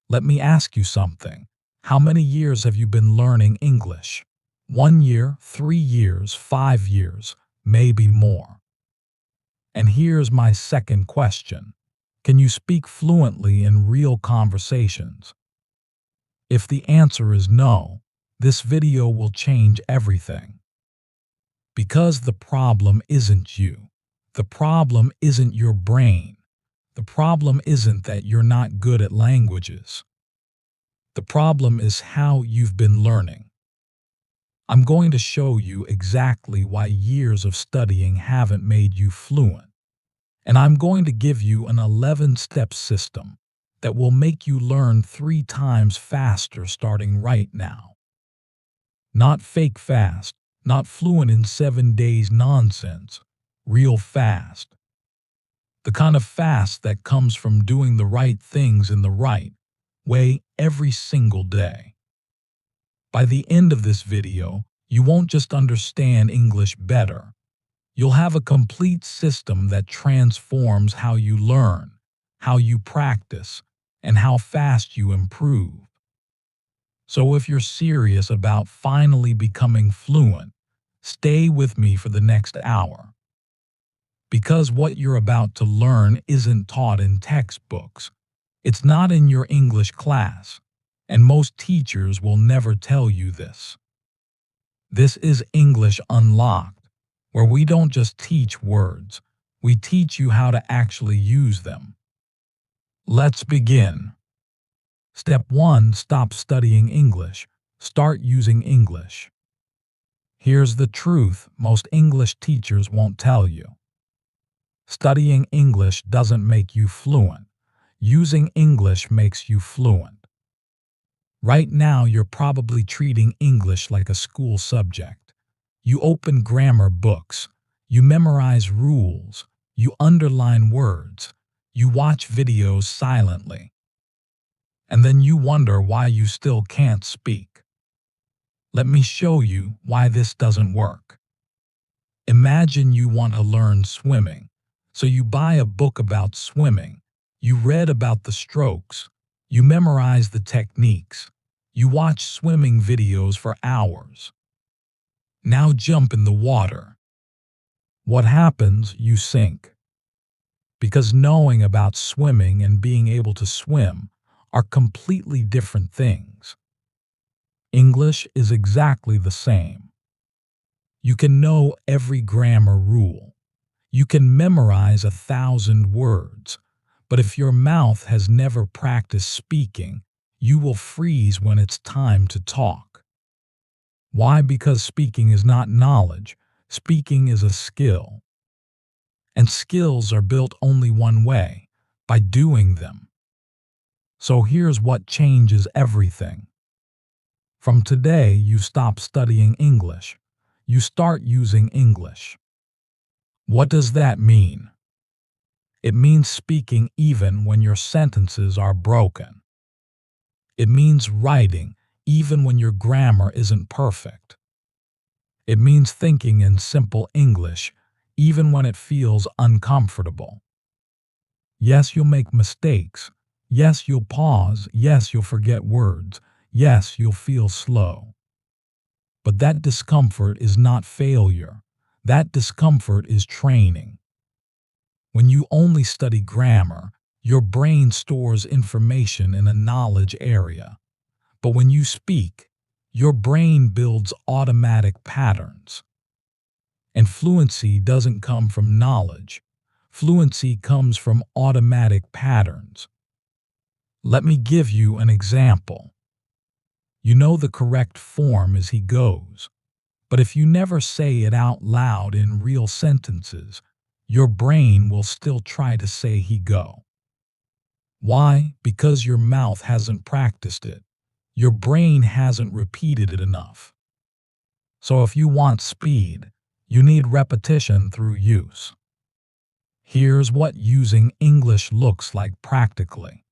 Let me ask you something. How many years have you been learning English? 1 year, 3 years, 5 years, maybe more. And here's my second question. Can you speak fluently in real conversations? If the answer is no, this video will change everything. Because the problem isn't you. The problem isn't your brain. The problem isn't that you're not good at languages. The problem is how you've been learning. I'm going to show you exactly why years of studying haven't made you fluent. And I'm going to give you an 11-step system that will make you learn 3 times faster starting right now. Not fake fast, not fluent in 7 days nonsense, real fast. The kind of fast that comes from doing the right things in the right way every single day. By the end of this video, you won't just understand English better. You'll have a complete system that transforms how you learn, how you practice, and how fast you improve. So if you're serious about finally becoming fluent, stay with me for the next hour. Because what you're about to learn isn't taught in textbooks. It's not in your English class, and most teachers will never tell you this. This is English Unlocked, where we don't just teach words, we teach you how to actually use them. Let's begin. Step 1. Stop studying English. Start using English. Here's the truth most English teachers won't tell you. Studying English doesn't make you fluent. Using English makes you fluent. Right now, you're probably treating English like a school subject. You open grammar books, you memorize rules, you underline words, you watch videos silently. And then you wonder why you still can't speak. Let me show you why this doesn't work. Imagine you want to learn swimming. So you buy a book about swimming, you read about the strokes, you memorize the techniques, you watch swimming videos for hours. Now jump in the water. What happens? You sink. Because knowing about swimming and being able to swim are completely different things. English is exactly the same. You can know every grammar rule. You can memorize 1,000 words, but if your mouth has never practiced speaking, you will freeze when it's time to talk. Why? Because speaking is not knowledge. Speaking is a skill. And skills are built only one way, by doing them. So here's what changes everything. From today, you stop studying English. You start using English. What does that mean? It means speaking even when your sentences are broken. It means writing even when your grammar isn't perfect. It means thinking in simple English even when it feels uncomfortable. Yes, you'll make mistakes. Yes, you'll pause. Yes, you'll forget words. Yes, you'll feel slow. But that discomfort is not failure. That discomfort is training. When you only study grammar, your brain stores information in a knowledge area. But when you speak, your brain builds automatic patterns. And fluency doesn't come from knowledge. Fluency comes from automatic patterns. Let me give you an example. You know the correct form is he goes. But if you never say it out loud in real sentences, your brain will still try to say he go. Why? Because your mouth hasn't practiced it. Your brain hasn't repeated it enough. So if you want speed, you need repetition through use. Here's what using English looks like practically.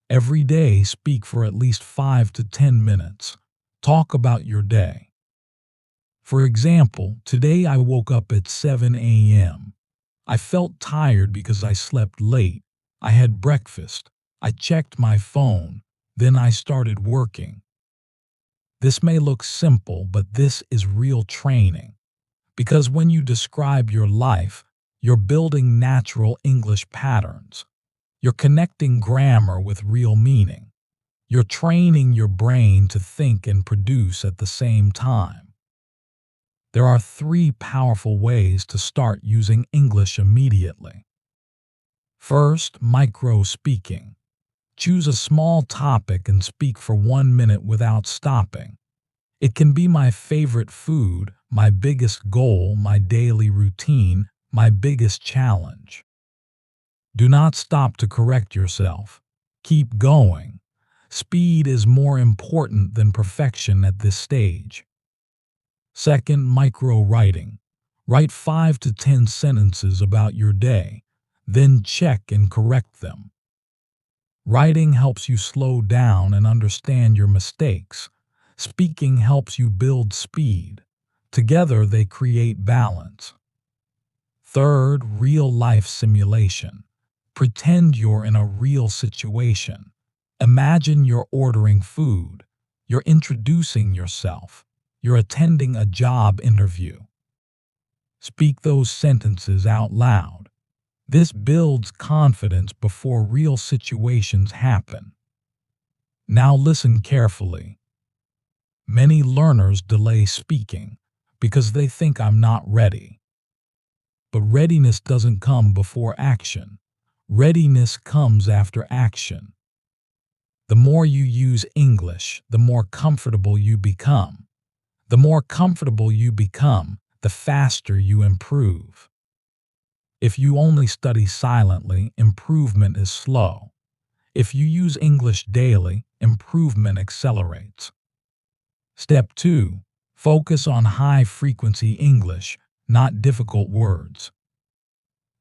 Every day, speak for at least 5 to 10 minutes. Talk about your day. For example, today I woke up at 7 a.m. I felt tired because I slept late. I had breakfast. I checked my phone. Then I started working. This may look simple, but this is real training. Because when you describe your life, you're building natural English patterns. You're connecting grammar with real meaning. You're training your brain to think and produce at the same time. There are 3 powerful ways to start using English immediately. First, micro speaking. Choose a small topic and speak for 1 minute without stopping. It can be my favorite food, my biggest goal, my daily routine, my biggest challenge. Do not stop to correct yourself. Keep going. Speed is more important than perfection at this stage. Second, micro writing. Write 5 to 10 sentences about your day, then check and correct them. Writing helps you slow down and understand your mistakes. Speaking helps you build speed. Together, they create balance. Third, real-life simulation. Pretend you're in a real situation. Imagine you're ordering food. You're introducing yourself. You're attending a job interview. Speak those sentences out loud. This builds confidence before real situations happen. Now listen carefully. Many learners delay speaking because they think I'm not ready. But readiness doesn't come before action. Readiness comes after action. The more you use English, the more comfortable you become. The more comfortable you become, the faster you improve. If you only study silently, improvement is slow. If you use English daily, improvement accelerates. Step 2. Focus on high-frequency English, not difficult words.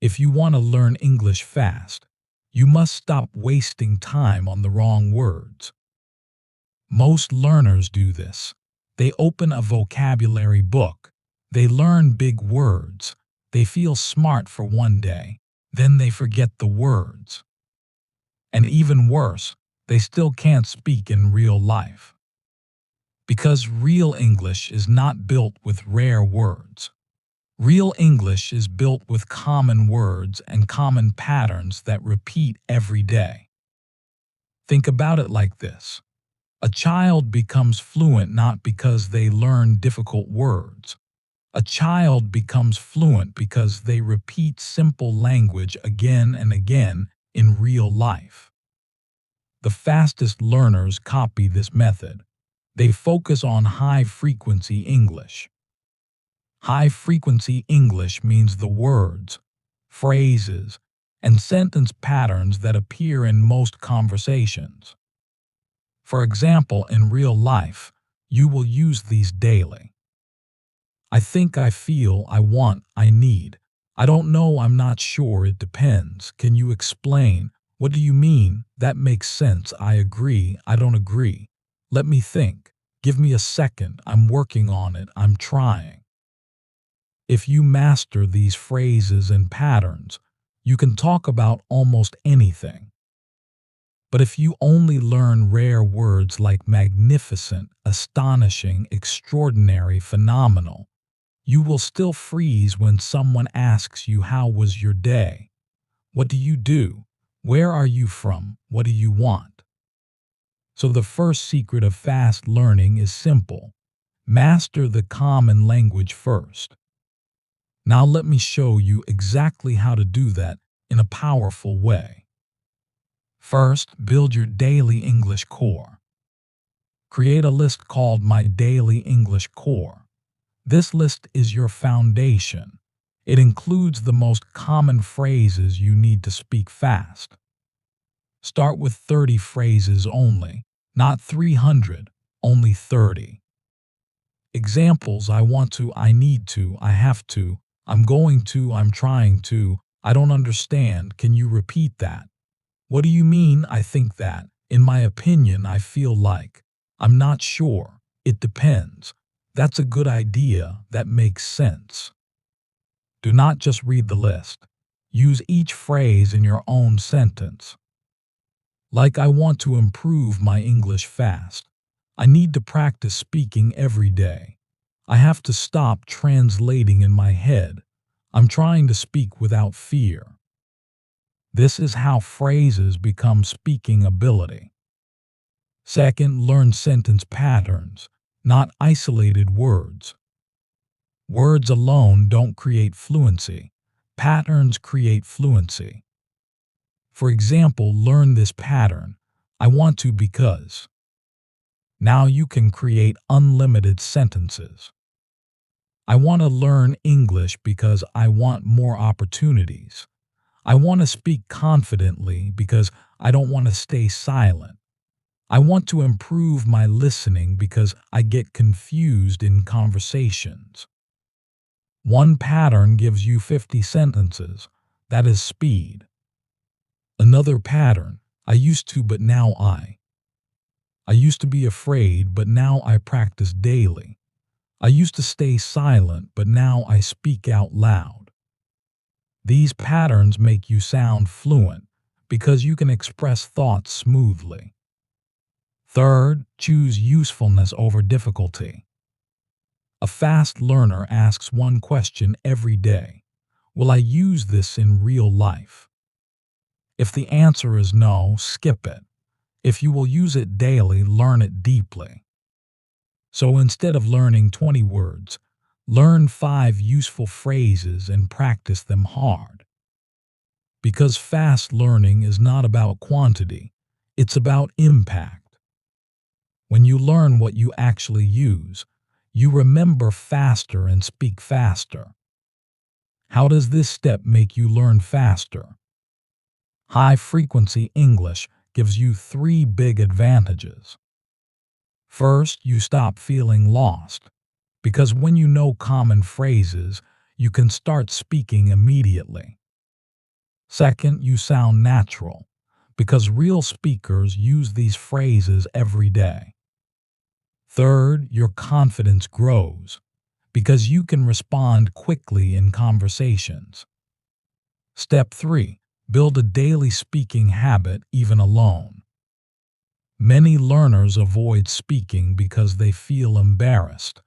If you want to learn English fast, you must stop wasting time on the wrong words. Most learners do this. They open a vocabulary book. They learn big words. They feel smart for one day. Then they forget the words. And even worse, they still can't speak in real life. Because real English is not built with rare words. Real English is built with common words and common patterns that repeat every day. Think about it like this. A child becomes fluent not because they learn difficult words. A child becomes fluent because they repeat simple language again and again in real life. The fastest learners copy this method. They focus on high-frequency English. High-frequency English means the words, phrases, and sentence patterns that appear in most conversations. For example, in real life, you will use these daily. I think, I feel, I want, I need. I don't know, I'm not sure, it depends. Can you explain? What do you mean? That makes sense. I agree, I don't agree. Let me think. Give me a second. I'm working on it. I'm trying. If you master these phrases and patterns, you can talk about almost anything. But if you only learn rare words like magnificent, astonishing, extraordinary, phenomenal, you will still freeze when someone asks you, how was your day? What do you do? Where are you from? What do you want? So the first secret of fast learning is simple. Master the common language first. Now let me show you exactly how to do that in a powerful way. First, build your daily English core. Create a list called My Daily English Core. This list is your foundation. It includes the most common phrases you need to speak fast. Start with 30 phrases only, not 300, only 30. Examples: I want to, I need to, I have to, I'm going to, I'm trying to, I don't understand, can you repeat that? What do you mean, I think that, in my opinion, I feel like, I'm not sure, it depends, that's a good idea, that makes sense. Do not just read the list. Use each phrase in your own sentence. Like I want to improve my English fast. I need to practice speaking every day. I have to stop translating in my head. I'm trying to speak without fear. This is how phrases become speaking ability. Second, learn sentence patterns, not isolated words. Words alone don't create fluency. Patterns create fluency. For example, learn this pattern. I want to because. Now you can create unlimited sentences. I want to learn English because I want more opportunities. I want to speak confidently because I don't want to stay silent. I want to improve my listening because I get confused in conversations. One pattern gives you 50 sentences. That is speed. Another pattern, I used to but now I used to be afraid but now I practice daily. I used to stay silent but now I speak out loud. These patterns make you sound fluent because you can express thoughts smoothly. Third, choose usefulness over difficulty. A fast learner asks one question every day. Will I use this in real life? If the answer is no, skip it. If you will use it daily, learn it deeply. So instead of learning 20 words, learn 5 useful phrases and practice them hard. Because fast learning is not about quantity, it's about impact. When you learn what you actually use, you remember faster and speak faster. How does this step make you learn faster? High-frequency English gives you 3 big advantages. First, you stop feeling lost, because when you know common phrases, you can start speaking immediately. Second, you sound natural, because real speakers use these phrases every day. Third, your confidence grows, because you can respond quickly in conversations. Step 3. Build a daily speaking habit even alone. Many learners avoid speaking because they feel embarrassed.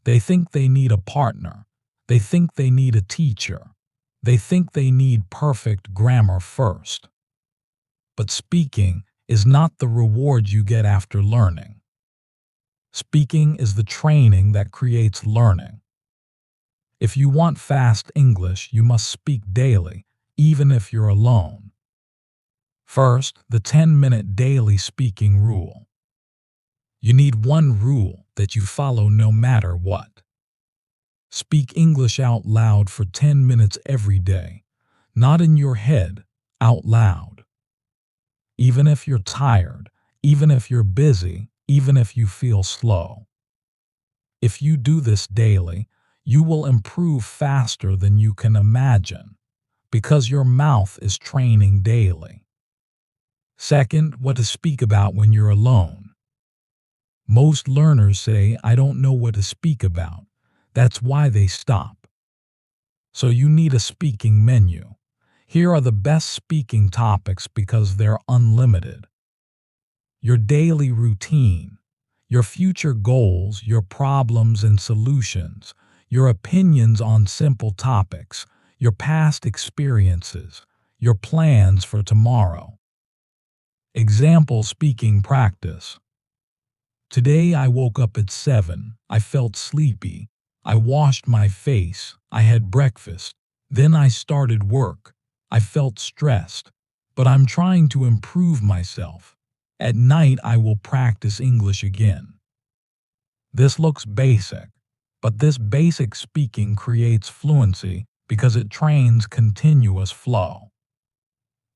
They think they need a partner. They think they need a teacher. They think they need perfect grammar first. But speaking is not the reward you get after learning. Speaking is the training that creates learning. If you want fast English, you must speak daily, even if you're alone. First, the 10-minute daily speaking rule. You need one rule that you follow no matter what. Speak English out loud for 10 minutes every day, not in your head, out loud. Even if you're tired, even if you're busy, even if you feel slow. If you do this daily, you will improve faster than you can imagine, because your mouth is training daily. Second, what to speak about when you're alone. Most learners say, I don't know what to speak about. That's why they stop. So you need a speaking menu. Here are the best speaking topics because they're unlimited. Your daily routine, your future goals, your problems and solutions, your opinions on simple topics, your past experiences, your plans for tomorrow. Example speaking practice. Today I woke up at 7. I felt sleepy. I washed my face. I had breakfast. Then I started work. I felt stressed. But I'm trying to improve myself. At night I will practice English again. This looks basic, but this basic speaking creates fluency because it trains continuous flow.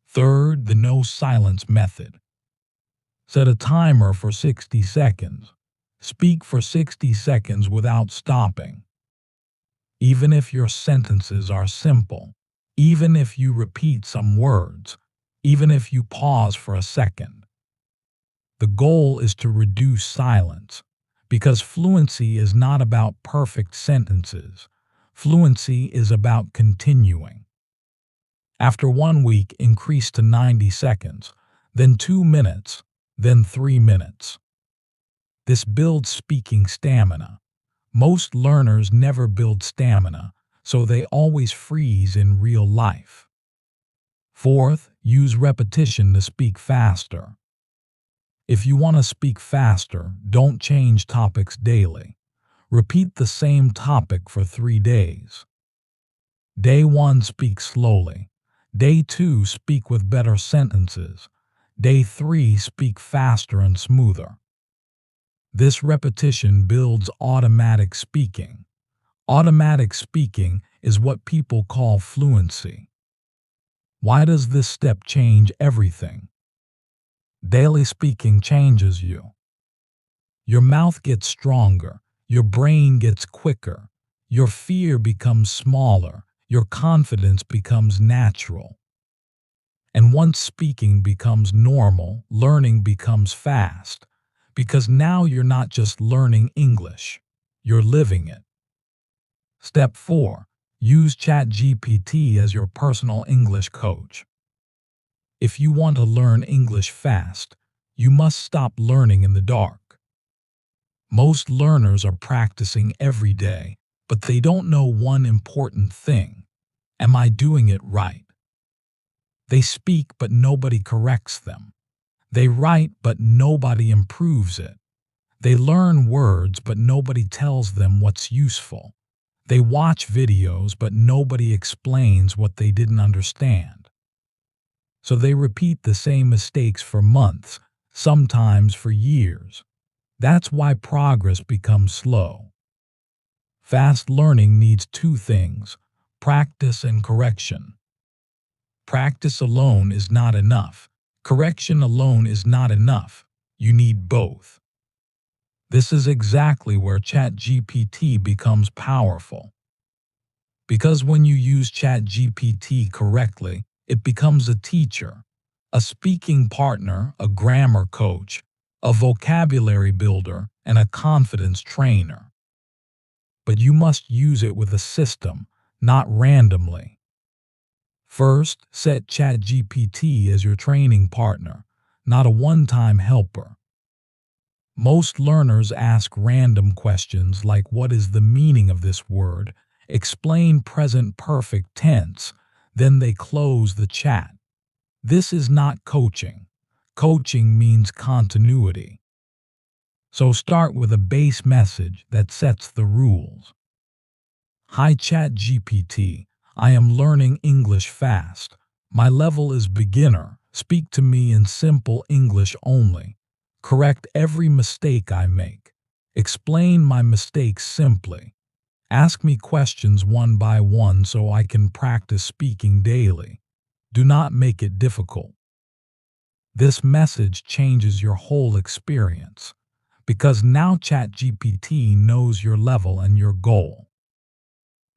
Third, the no silence method. Set a timer for 60 seconds. Speak for 60 seconds without stopping. Even if your sentences are simple, even if you repeat some words, even if you pause for a second. The goal is to reduce silence, because fluency is not about perfect sentences. Fluency is about continuing. After 1 week, increase to 90 seconds. then 2 minutes, then 3 minutes. This builds speaking stamina. Most learners never build stamina, so they always freeze in real life. Fourth, use repetition to speak faster. If you want to speak faster, don't change topics daily. Repeat the same topic for 3 days. Day 1, speak slowly. Day 2, speak with better sentences. Day 3, speak faster and smoother. This repetition builds automatic speaking. Automatic speaking is what people call fluency. Why does this step change everything? Daily speaking changes you. Your mouth gets stronger, your brain gets quicker, your fear becomes smaller, your confidence becomes natural. And once speaking becomes normal, learning becomes fast, because now you're not just learning English, you're living it. Step 4. Use ChatGPT as your personal English coach. If you want to learn English fast, you must stop learning in the dark. Most learners are practicing every day, but they don't know one important thing. Am I doing it right? They speak, but nobody corrects them. They write, but nobody improves it. They learn words, but nobody tells them what's useful. They watch videos, but nobody explains what they didn't understand. So they repeat the same mistakes for months, sometimes for years. That's why progress becomes slow. Fast learning needs 2 things: practice and correction. Practice alone is not enough. Correction alone is not enough. You need both. This is exactly where ChatGPT becomes powerful. Because when you use ChatGPT correctly, it becomes a teacher, a speaking partner, a grammar coach, a vocabulary builder, and a confidence trainer. But you must use it with a system, not randomly. First, set ChatGPT as your training partner, not a one-time helper. Most learners ask random questions like, what is the meaning of this word? Explain present perfect tense. Then they close the chat. This is not coaching. Coaching means continuity. So start with a base message that sets the rules. Hi ChatGPT, I am learning English fast. My level is beginner. Speak to me in simple English only. Correct every mistake I make. Explain my mistakes simply. Ask me questions one by one so I can practice speaking daily. Do not make it difficult. This message changes your whole experience, because now ChatGPT knows your level and your goal.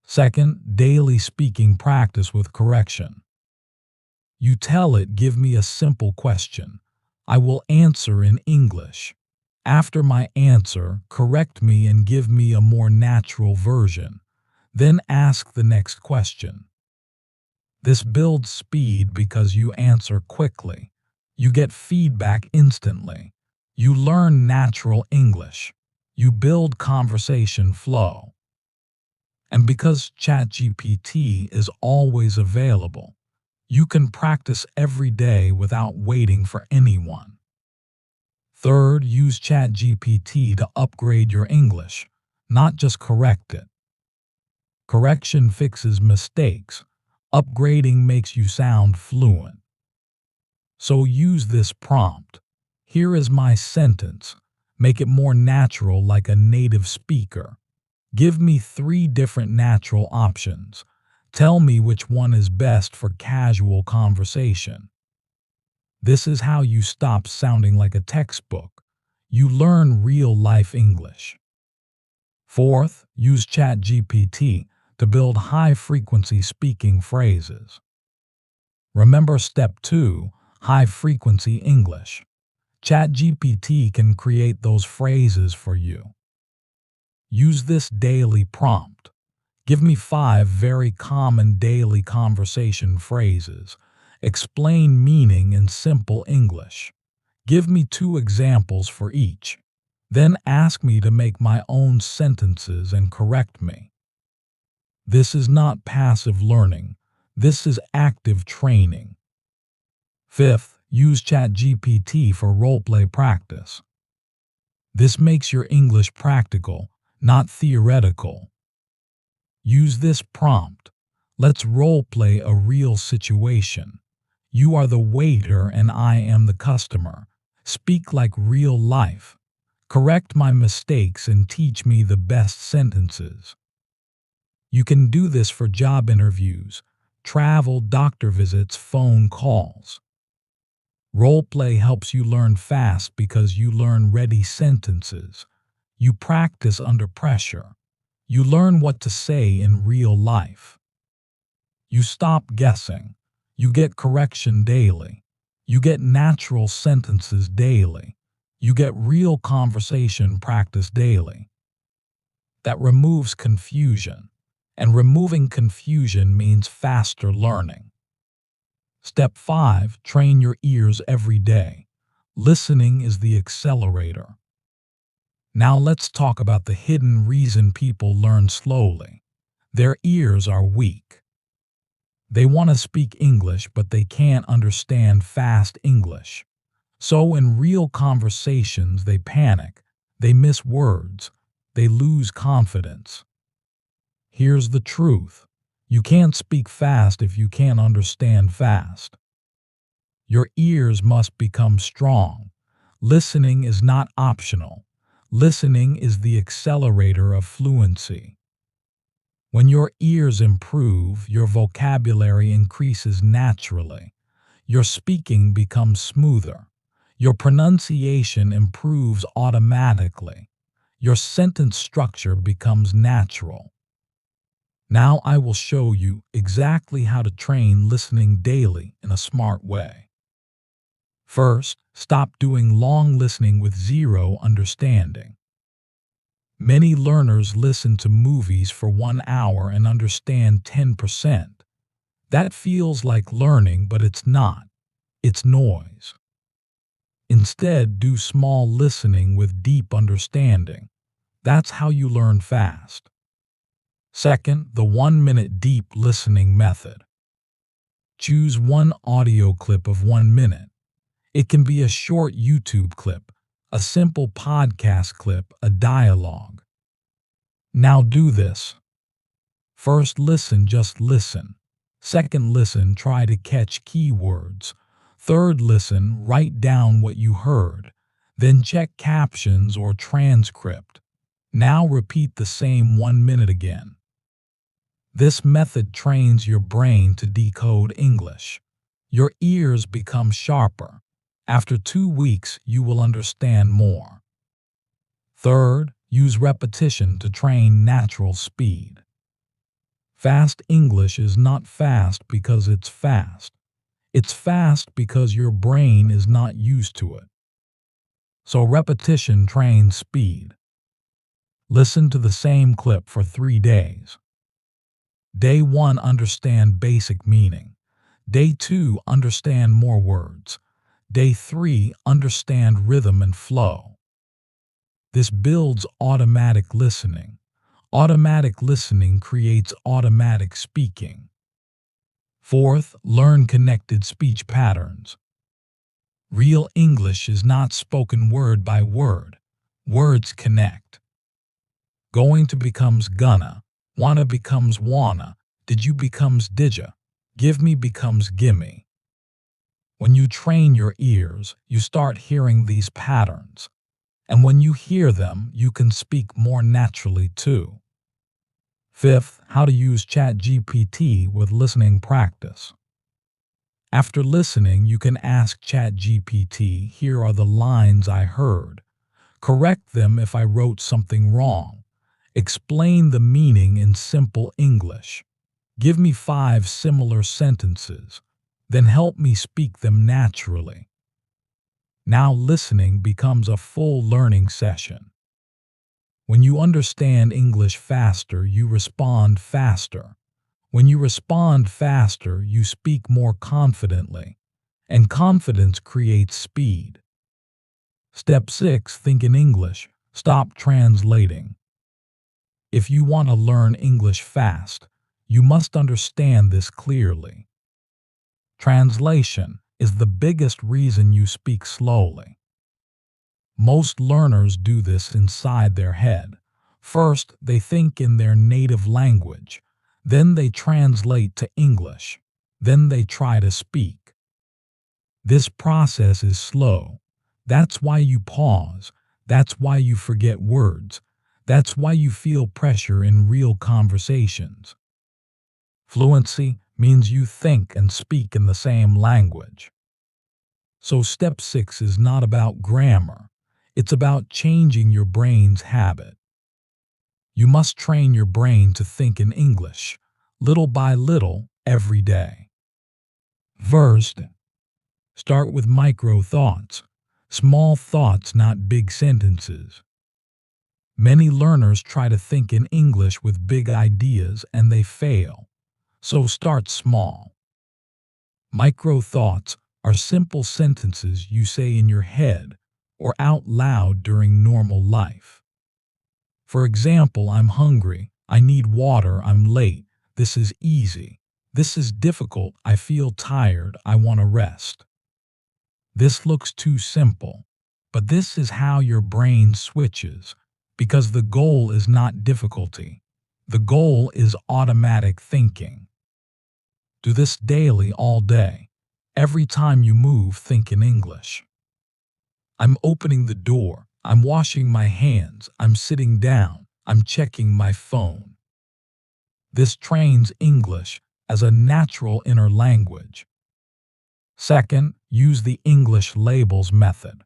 Second, daily speaking practice with correction. You tell it, give me a simple question. I will answer in English. After my answer, correct me and give me a more natural version. Then ask the next question. This builds speed because you answer quickly. You get feedback instantly. You learn natural English. You build conversation flow. And because ChatGPT is always available, you can practice every day without waiting for anyone. Third, use ChatGPT to upgrade your English, not just correct it. Correction fixes mistakes. Upgrading makes you sound fluent. So use this prompt. Here is my sentence. Make it more natural like a native speaker. Give me 3 different natural options. Tell me which one is best for casual conversation. This is how you stop sounding like a textbook. You learn real-life English. Fourth, use ChatGPT to build high-frequency speaking phrases. Remember step 2, high-frequency English. ChatGPT can create those phrases for you. Use this daily prompt. Give me 5 very common daily conversation phrases. Explain meaning in simple English. Give me two examples for each. Then ask me to make my own sentences and correct me. This is not passive learning. This is active training. Fifth, use ChatGPT for role-play practice. This makes your English practical, not theoretical. Use this prompt. Let's role-play a real situation. You are the waiter and I am the customer. Speak like real life. Correct my mistakes and teach me the best sentences. You can do this for job interviews, travel, doctor visits, phone calls. Role-play helps you learn fast because you learn ready sentences. You practice under pressure. You learn what to say in real life. You stop guessing. You get correction daily. You get natural sentences daily. You get real conversation practice daily. That removes confusion. And removing confusion means faster learning. Step 5. Train your ears every day. Listening is the accelerator. Now let's talk about the hidden reason people learn slowly. Their ears are weak. They want to speak English, but they can't understand fast English. So in real conversations, they panic. They miss words. They lose confidence. Here's the truth. You can't speak fast if you can't understand fast. Your ears must become strong. Listening is not optional. Listening is the accelerator of fluency. When your ears improve, your vocabulary increases naturally. Your speaking becomes smoother. Your pronunciation improves automatically. Your sentence structure becomes natural. Now I will show you exactly how to train listening daily in a smart way. First, stop doing long listening with zero understanding. Many learners listen to movies for 1 hour and understand 10%. That feels like learning, but it's not. It's noise. Instead, do small listening with deep understanding. That's how you learn fast. Second, the 1-minute deep listening method. Choose one audio clip of 1 minute. It can be a short YouTube clip, a simple podcast clip, a dialogue. Now do this. First listen, just listen. Second listen, try to catch keywords. Third listen, write down what you heard. Then check captions or transcript. Now repeat the same 1 minute again. This method trains your brain to decode English. Your ears become sharper. After 2 weeks, you will understand more. Third, use repetition to train natural speed. Fast English is not fast because it's fast. It's fast because your brain is not used to it. So repetition trains speed. Listen to the same clip for 3 days. Day 1, understand basic meaning. Day 2, understand more words. Day 3, understand rhythm and flow. This builds automatic listening. Automatic listening creates automatic speaking. Fourth, learn connected speech patterns. Real English is not spoken word by word. Words connect. Going to becomes gonna. Wanna becomes wanna. Did you becomes didya. Give me becomes gimme. When you train your ears, you start hearing these patterns. And when you hear them, you can speak more naturally too. Fifth, how to use ChatGPT with listening practice. After listening, you can ask ChatGPT, here are the lines I heard. Correct them if I wrote something wrong. Explain the meaning in simple English. Give me 5 similar sentences. Then help me speak them naturally. Now listening becomes a full learning session. When you understand English faster, you respond faster. When you respond faster, you speak more confidently, and confidence creates speed. Step 6. Think in English. Stop translating. If you want to learn English fast, you must understand this clearly. Translation is the biggest reason you speak slowly. Most learners do this inside their head. First, they think in their native language. Then they translate to English. Then they try to speak. This process is slow. That's why you pause. That's why you forget words. That's why you feel pressure in real conversations. Fluency means you think and speak in the same language. So step 6 is not about grammar. It's about changing your brain's habit. You must train your brain to think in English, little by little, every day. First, start with micro thoughts, small thoughts, not big sentences. Many learners try to think in English with big ideas and they fail. So start small. Micro thoughts are simple sentences you say in your head or out loud during normal life. For example, I'm hungry, I need water, I'm late, this is easy, this is difficult, I feel tired, I want to rest. This looks too simple, but this is how your brain switches, because the goal is not difficulty. The goal is automatic thinking. Do this daily all day. Every time you move, think in English. I'm opening the door. I'm washing my hands. I'm sitting down. I'm checking my phone. This trains English as a natural inner language. Second, use the English labels method.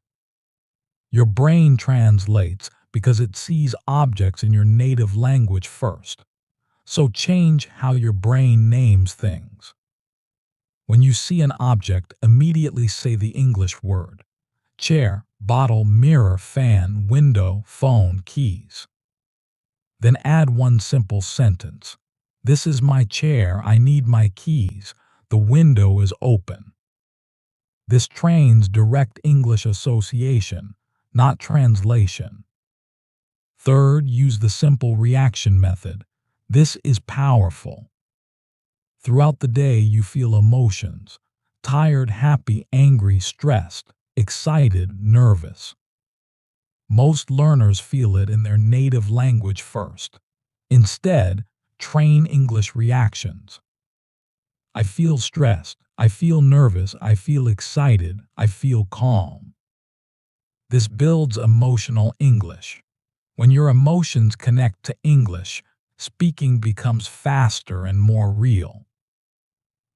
Your brain translates because it sees objects in your native language first. So change how your brain names things. When you see an object, immediately say the English word. Chair, bottle, mirror, fan, window, phone, keys. Then add one simple sentence. This is my chair, I need my keys, the window is open. This trains direct English association, not translation. Third, use the simple reaction method. This is powerful. Throughout the day, you feel emotions: tired, happy, angry, stressed, excited, nervous. Most learners feel it in their native language first. Instead, train English reactions. I feel stressed, I feel nervous, I feel excited, I feel calm. This builds emotional English. When your emotions connect to English, speaking becomes faster and more real.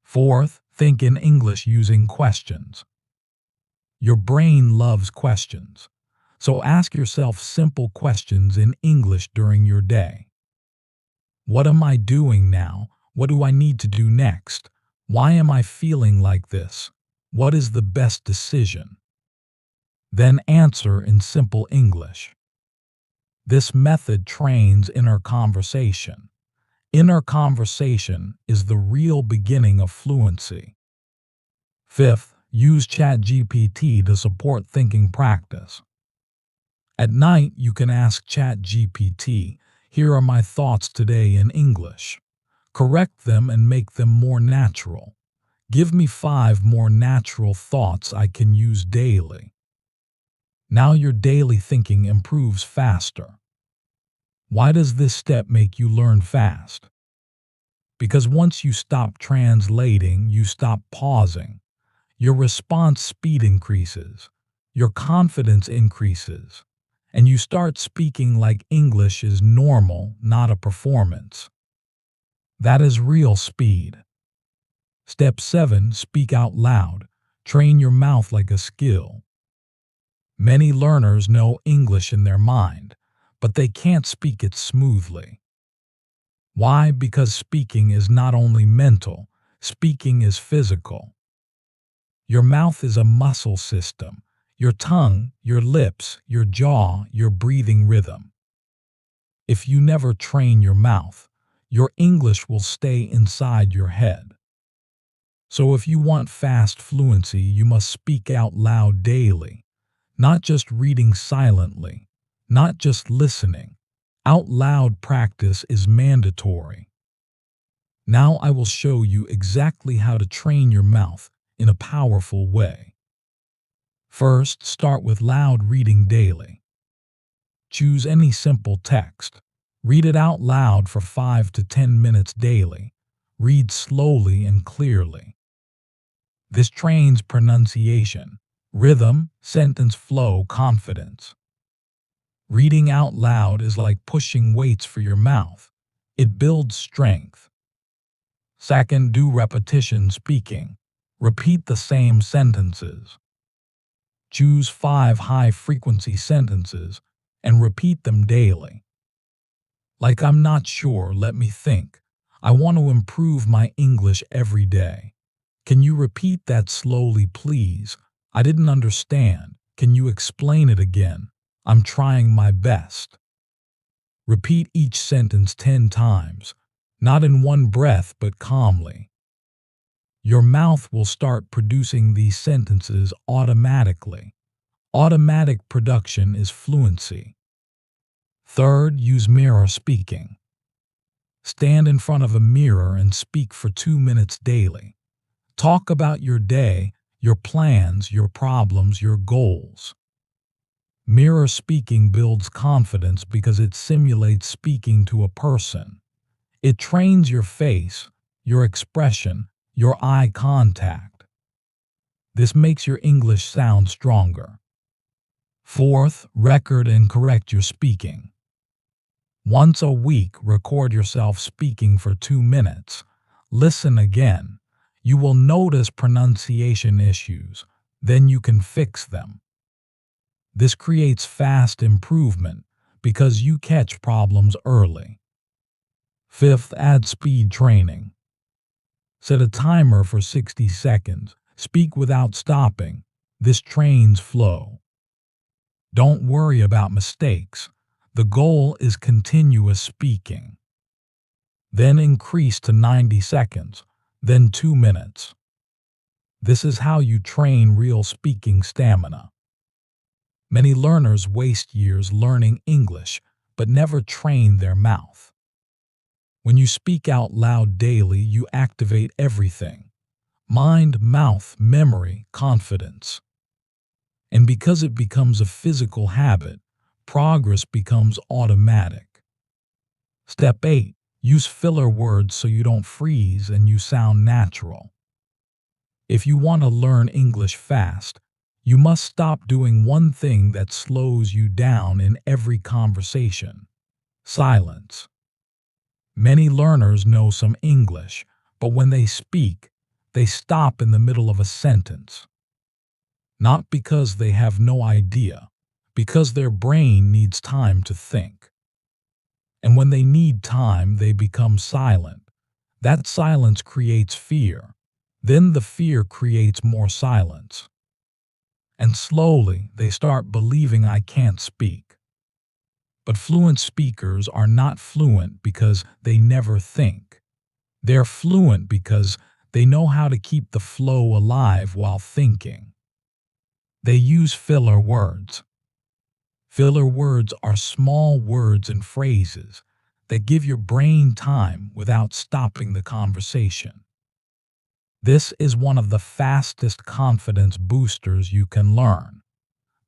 Fourth, think in English using questions. Your brain loves questions, so ask yourself simple questions in English during your day. What am I doing now? What do I need to do next? Why am I feeling like this? What is the best decision? Then answer in simple English. This method trains inner conversation. Inner conversation is the real beginning of fluency. Fifth, use ChatGPT to support thinking practice. At night, you can ask ChatGPT, here are my thoughts today in English. Correct them and make them more natural. Give me 5 more natural thoughts I can use daily. Now your daily thinking improves faster. Why does this step make you learn fast? Because once you stop translating, you stop pausing. Your response speed increases. Your confidence increases. And you start speaking like English is normal, not a performance. That is real speed. Step 7. Speak out loud. Train your mouth like a skill. Many learners know English in their mind, but they can't speak it smoothly. Why? Because speaking is not only mental, speaking is physical. Your mouth is a muscle system. Your tongue, your lips, your jaw, your breathing rhythm. If you never train your mouth, your English will stay inside your head. So if you want fast fluency, you must speak out loud daily, not just reading silently, not just listening. Out loud practice is mandatory. Now I will show you exactly how to train your mouth in a powerful way. First, start with loud reading daily. Choose any simple text. Read it out loud for 5 to 10 minutes daily. Read slowly and clearly. This trains pronunciation, rhythm, sentence flow, confidence. Reading out loud is like pushing weights for your mouth. It builds strength. Second, do repetition speaking. Repeat the same sentences. Choose 5 high-frequency sentences and repeat them daily. Like, I'm not sure, let me think. I want to improve my English every day. Can you repeat that slowly, please? I didn't understand. Can you explain it again? I'm trying my best. Repeat each sentence 10 times, not in one breath but calmly. Your mouth will start producing these sentences automatically. Automatic production is fluency. Third, use mirror speaking. Stand in front of a mirror and speak for 2 minutes daily. Talk about your day, your plans, your problems, your goals. Mirror speaking builds confidence because it simulates speaking to a person. It trains your face, your expression, your eye contact. This makes your English sound stronger. Fourth, record and correct your speaking. Once a week, record yourself speaking for 2 minutes. Listen again. You will notice pronunciation issues. Then you can fix them. This creates fast improvement because you catch problems early. Fifth, add speed training. Set a timer for 60 seconds. Speak without stopping. This trains flow. Don't worry about mistakes. The goal is continuous speaking. Then increase to 90 seconds, then 2 minutes. This is how you train real speaking stamina. Many learners waste years learning English, but never train their mouth. When you speak out loud daily, you activate everything: mind, mouth, memory, confidence. And because it becomes a physical habit, progress becomes automatic. Step 8. Use filler words so you don't freeze and you sound natural. If you want to learn English fast, you must stop doing one thing that slows you down in every conversation: silence. Many learners know some English, but when they speak, they stop in the middle of a sentence. Not because they have no idea, because their brain needs time to think. And when they need time, they become silent. That silence creates fear. Then the fear creates more silence. And slowly, they start believing, I can't speak. But fluent speakers are not fluent because they never think. They're fluent because they know how to keep the flow alive while thinking. They use filler words. Filler words are small words and phrases that give your brain time without stopping the conversation. This is one of the fastest confidence boosters you can learn,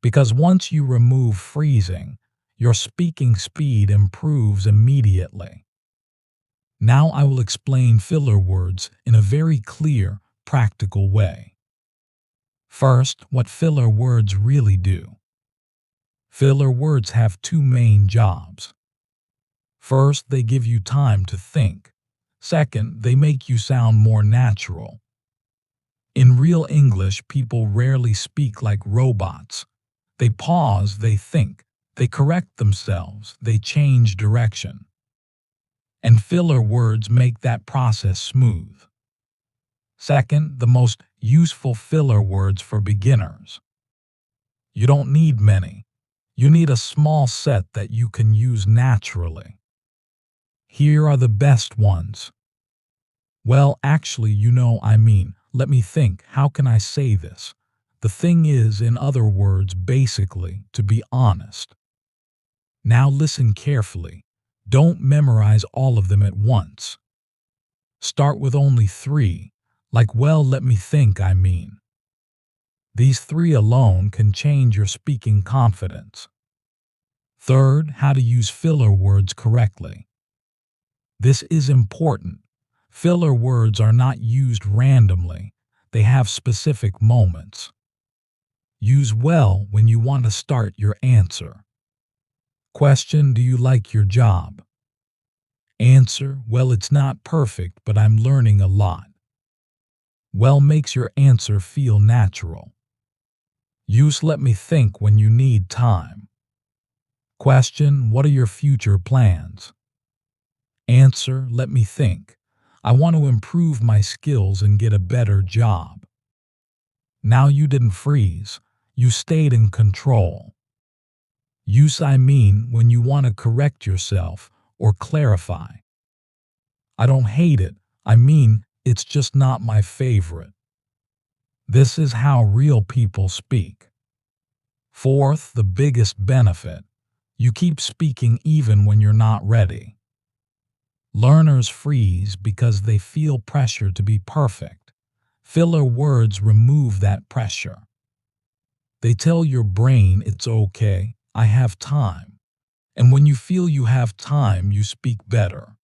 because once you remove freezing, your speaking speed improves immediately. Now I will explain filler words in a very clear, practical way. First, what filler words really do. Filler words have 2 main jobs. First, they give you time to think. Second, they make you sound more natural. In real English, people rarely speak like robots. They pause, they think, they correct themselves, they change direction. And filler words make that process smooth. Second, the most useful filler words for beginners. You don't need many. You need a small set that you can use naturally. Here are the best ones. Well, actually, let me think, how can I say this? The thing is, in other words, basically, to be honest. Now listen carefully. Don't memorize all of them at once. Start with only 3, like, well, let me think, These 3 alone can change your speaking confidence. Third, how to use filler words correctly. This is important. Filler words are not used randomly. They have specific moments. Use well when you want to start your answer. Question, do you like your job? Answer, well, it's not perfect, but I'm learning a lot. Well makes your answer feel natural. Use let me think when you need time. Question, what are your future plans? Answer, let me think. I want to improve my skills and get a better job. Now you didn't freeze. You stayed in control. Use when you want to correct yourself or clarify. I don't hate it. It's just not my favorite. This is how real people speak. Fourth, the biggest benefit. You keep speaking even when you're not ready. Learners freeze because they feel pressure to be perfect. Filler words remove that pressure. They tell your brain it's okay, I have time. And when you feel you have time, you speak better.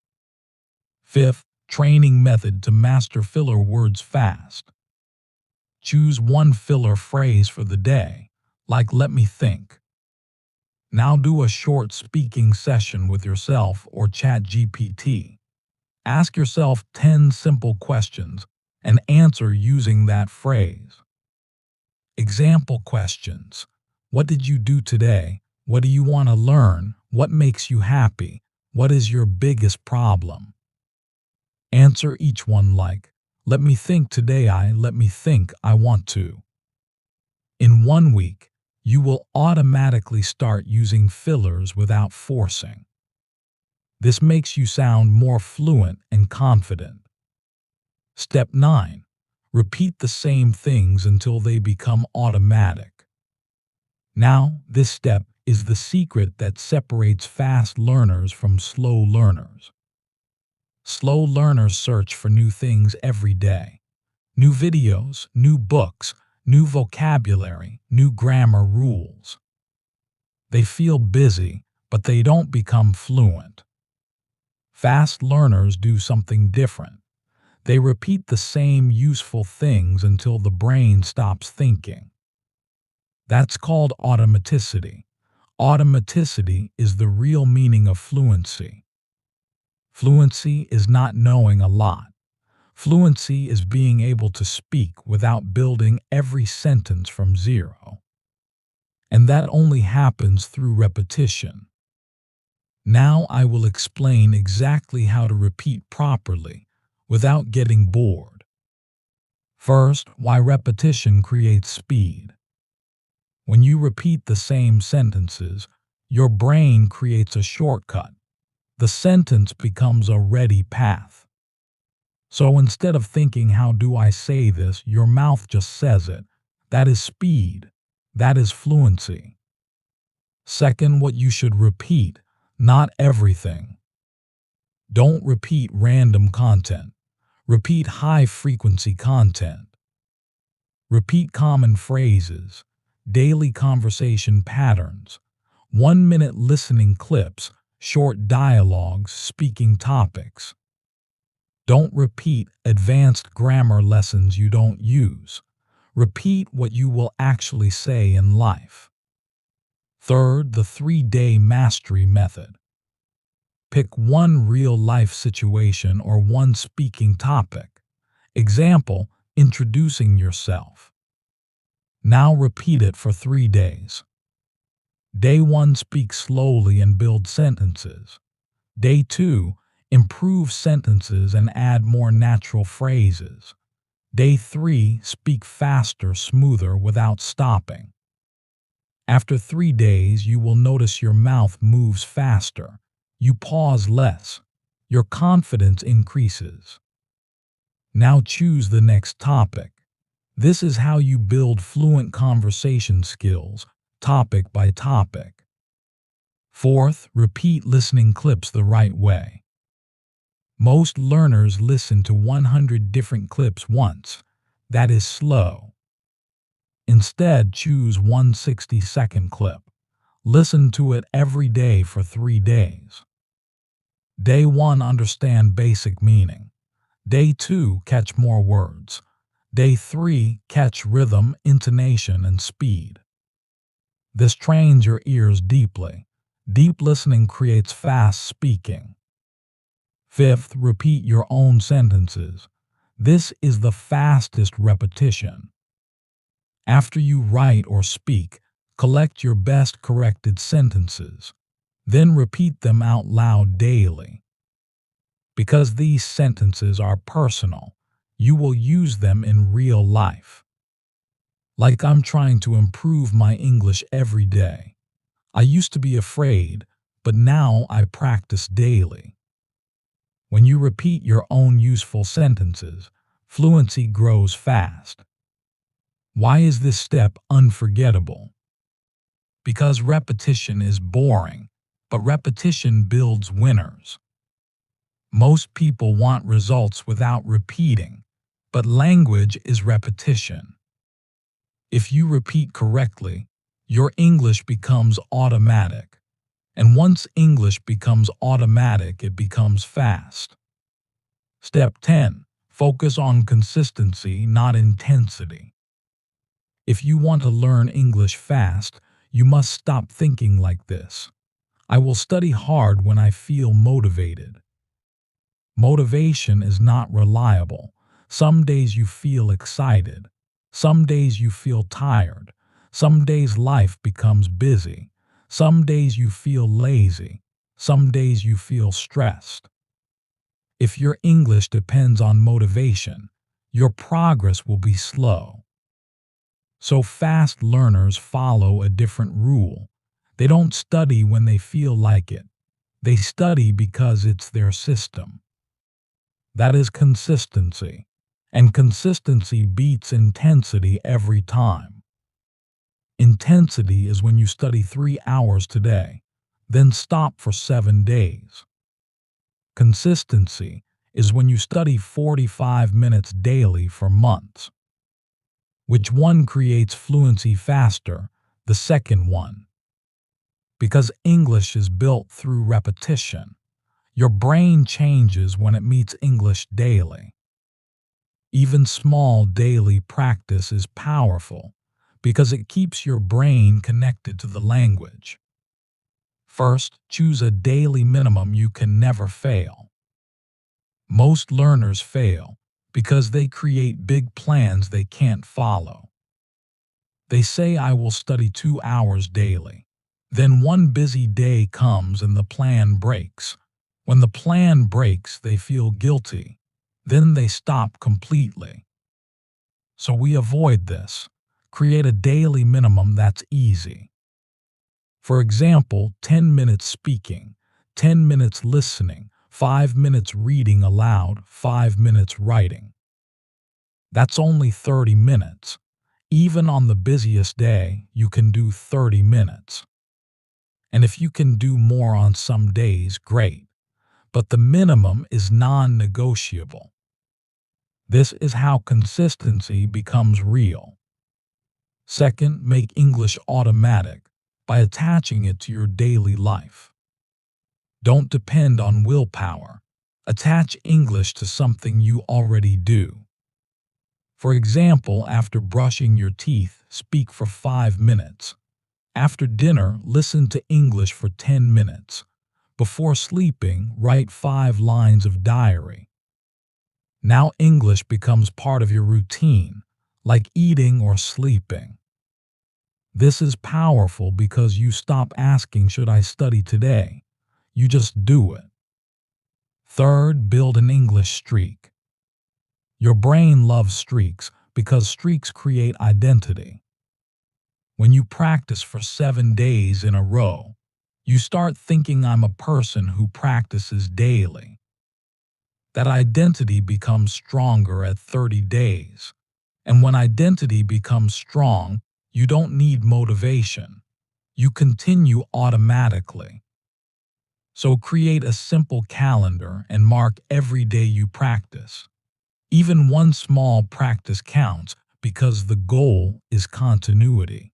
Fifth, training method to master filler words fast. Choose one filler phrase for the day, like let me think. Now do a short speaking session with yourself or ChatGPT. Ask yourself 10 simple questions and answer using that phrase. Example questions. What did you do today? What do you want to learn? What makes you happy? What is your biggest problem? Answer each one like, let me think today, let me think I want to. In 1 week, you will automatically start using fillers without forcing. This makes you sound more fluent and confident. Step 9. Repeat the same things until they become automatic. Now, this step is the secret that separates fast learners from slow learners. Slow learners search for new things every day. New videos, new books, new vocabulary, new grammar rules. They feel busy, but they don't become fluent. Fast learners do something different. They repeat the same useful things until the brain stops thinking. That's called automaticity. Automaticity is the real meaning of fluency. Fluency is not knowing a lot. Fluency is being able to speak without building every sentence from zero. And that only happens through repetition. Now I will explain exactly how to repeat properly without getting bored. First, why repetition creates speed. When you repeat the same sentences, your brain creates a shortcut. The sentence becomes a ready path. So instead of thinking, how do I say this, your mouth just says it. That is speed. That is fluency. Second, what you should repeat, not everything. Don't repeat random content. Repeat high-frequency content. Repeat common phrases, daily conversation patterns, 1-minute listening clips, short dialogues, speaking topics. Don't repeat advanced grammar lessons you don't use. Repeat what you will actually say in life. Third, the 3-day mastery method. Pick one real-life situation or one speaking topic. Example, introducing yourself. Now repeat it for 3 days. Day 1, speak slowly and build sentences. Day 2, improve sentences and add more natural phrases. Day 3, speak faster, smoother without stopping. After 3 days, you will notice your mouth moves faster. You pause less. your confidence increases. Now choose the next topic. This is how you build fluent conversation skills, topic by topic. Fourth, repeat listening clips the right way. Most learners listen to 100 different clips once. That is slow. Instead, choose one 60-second clip. Listen to it every day for 3 days. Day 1, understand basic meaning. Day 2, catch more words. Day 3, catch rhythm, intonation, and speed. This trains your ears deeply. Deep listening creates fast speaking. Fifth, repeat your own sentences. This is the fastest repetition. After you write or speak, collect your best corrected sentences. Then repeat them out loud daily. Because these sentences are personal, you will use them in real life. Like, I'm trying to improve my English every day. I used to be afraid, but now I practice daily. When you repeat your own useful sentences, fluency grows fast. Why is this step unforgettable? Because repetition is boring, but repetition builds winners. Most people want results without repeating, but language is repetition. If you repeat correctly, your English becomes automatic. And once English becomes automatic, it becomes fast. Step 10. Focus on consistency, not intensity. If you want to learn English fast, you must stop thinking like this: I will study hard when I feel motivated. Motivation is not reliable. Some days you feel excited. Some days you feel tired. Some days life becomes busy. Some days you feel lazy. Some days you feel stressed. If your English depends on motivation, your progress will be slow. So fast learners follow a different rule. They don't study when they feel like it. They study because it's their system. That is consistency. And consistency beats intensity every time. Intensity is when you study 3 hours today, then stop for 7 days. Consistency is when you study 45 minutes daily for months. Which one creates fluency faster? The second one. Because English is built through repetition. Your brain changes when it meets English daily. Even small daily practice is powerful because it keeps your brain connected to the language. First, choose a daily minimum you can never fail. Most learners fail because they create big plans they can't follow. They say, I will study 2 hours daily. Then one busy day comes and the plan breaks. When the plan breaks, they feel guilty. Then they stop completely. So we avoid this. Create a daily minimum that's easy. For example, 10 minutes speaking, 10 minutes listening, 5 minutes reading aloud, 5 minutes writing. That's only 30 minutes. Even on the busiest day, you can do 30 minutes. And if you can do more on some days, great. But the minimum is non-negotiable. This is how consistency becomes real. Second, make English automatic by attaching it to your daily life. Don't depend on willpower. Attach English to something you already do. For example, after brushing your teeth, speak for 5 minutes. After dinner, listen to English for 10 minutes. Before sleeping, write 5 lines of diary. Now English becomes part of your routine, like eating or sleeping. This is powerful because you stop asking, should I study today? You just do it. Third, build an English streak. Your brain loves streaks because streaks create identity. When you practice for 7 days in a row, you start thinking, I'm a person who practices daily. That identity becomes stronger at 30 days. And when identity becomes strong, you don't need motivation. You continue automatically. So create a simple calendar and mark every day you practice. Even one small practice counts because the goal is continuity.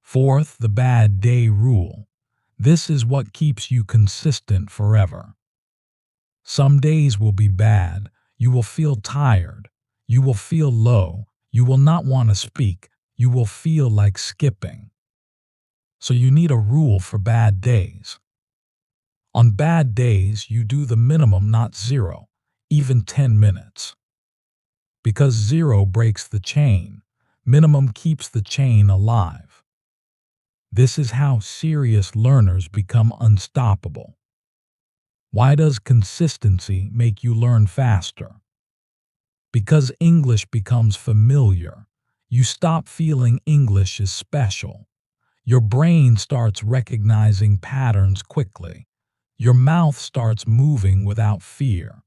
Fourth, the bad day rule. This is what keeps you consistent forever. Some days will be bad. You will feel tired. You will feel low. You will not want to speak. You will feel like skipping. So you need a rule for bad days. On bad days, you do the minimum, not zero, even 10 minutes. Because zero breaks the chain, minimum keeps the chain alive. This is how serious learners become unstoppable. Why does consistency make you learn faster? Because English becomes familiar. You stop feeling English is special. Your brain starts recognizing patterns quickly. Your mouth starts moving without fear.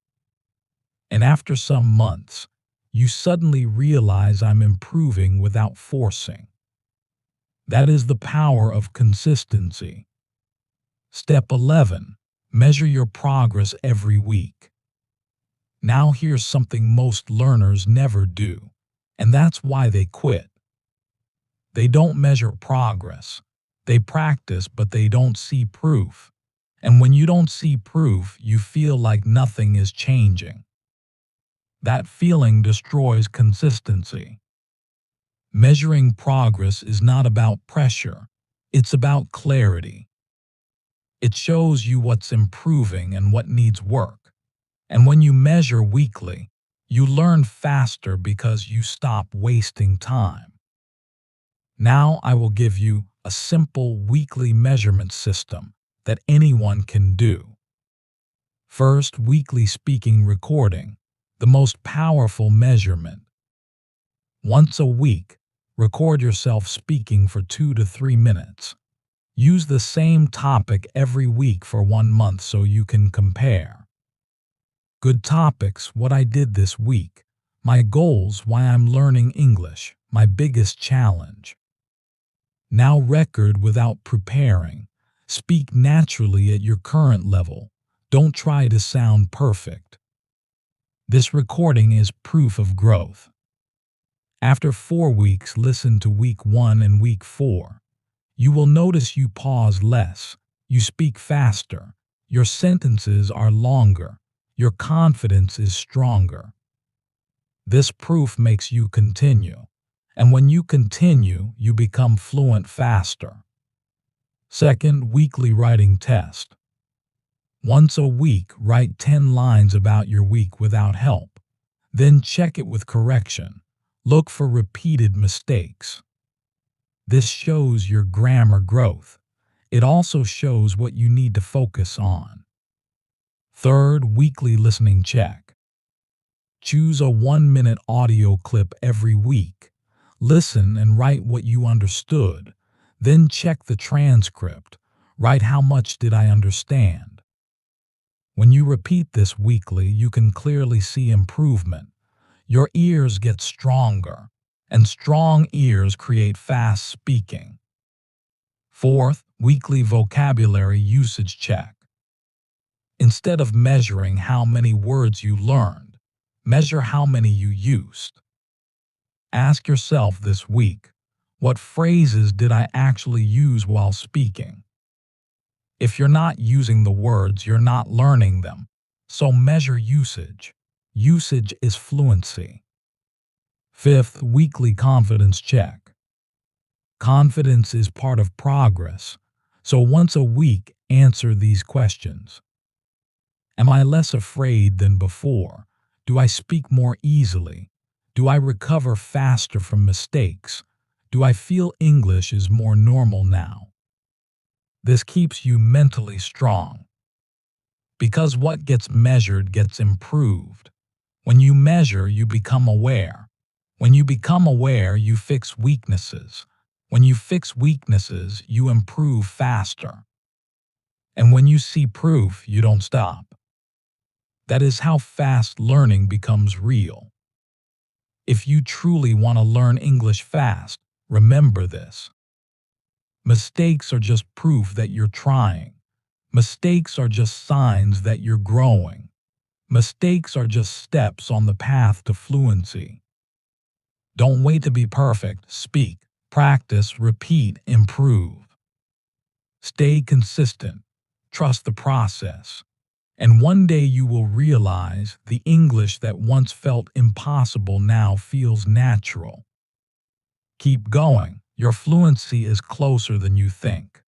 And after some months, you suddenly realize I'm improving without forcing. That is the power of consistency. Step 11. Measure your progress every week. Now here's something most learners never do, and that's why they quit. They don't measure progress. They practice, but they don't see proof. And when you don't see proof, you feel like nothing is changing. That feeling destroys consistency. Measuring progress is not about pressure. It's about clarity. It shows you what's improving and what needs work. And when you measure weekly, you learn faster because you stop wasting time. Now I will give you a simple weekly measurement system that anyone can do. First, weekly speaking recording, the most powerful measurement. Once a week, record yourself speaking for 2 to 3 minutes. Use the same topic every week for 1 month so you can compare. Good topics: what I did this week, my goals, why I'm learning English, my biggest challenge. Now record without preparing. Speak naturally at your current level. Don't try to sound perfect. This recording is proof of growth. After 4 weeks, listen to week 1 and week 4. You will notice you pause less. You speak faster. Your sentences are longer. Your confidence is stronger. This proof makes you continue. And when you continue, you become fluent faster. Second, weekly writing test. Once a week, write 10 lines about your week without help. Then check it with correction. Look for repeated mistakes. This shows your grammar growth. It also shows what you need to focus on. Third, weekly listening check. Choose a 1-minute audio clip every week. Listen and write what you understood. Then check the transcript. Write how much did I understand. When you repeat this weekly, you can clearly see improvement. Your ears get stronger, and strong ears create fast speaking. Fourth, weekly vocabulary usage check. Instead of measuring how many words you learned, measure how many you used. Ask yourself this week, what phrases did I actually use while speaking? If you're not using the words, you're not learning them. So measure usage. Usage is fluency. Fifth, weekly confidence check. Confidence is part of progress. So once a week, answer these questions. Am I less afraid than before? Do I speak more easily? Do I recover faster from mistakes? Do I feel English is more normal now? This keeps you mentally strong. Because what gets measured gets improved. When you measure, you become aware. When you become aware, you fix weaknesses. When you fix weaknesses, you improve faster. And when you see proof, you don't stop. That is how fast learning becomes real. If you truly want to learn English fast, remember this. Mistakes are just proof that you're trying. Mistakes are just signs that you're growing. Mistakes are just steps on the path to fluency. Don't wait to be perfect. Speak, practice, repeat, improve. Stay consistent. Trust the process. And one day you will realize the English that once felt impossible now feels natural. Keep going. Your fluency is closer than you think.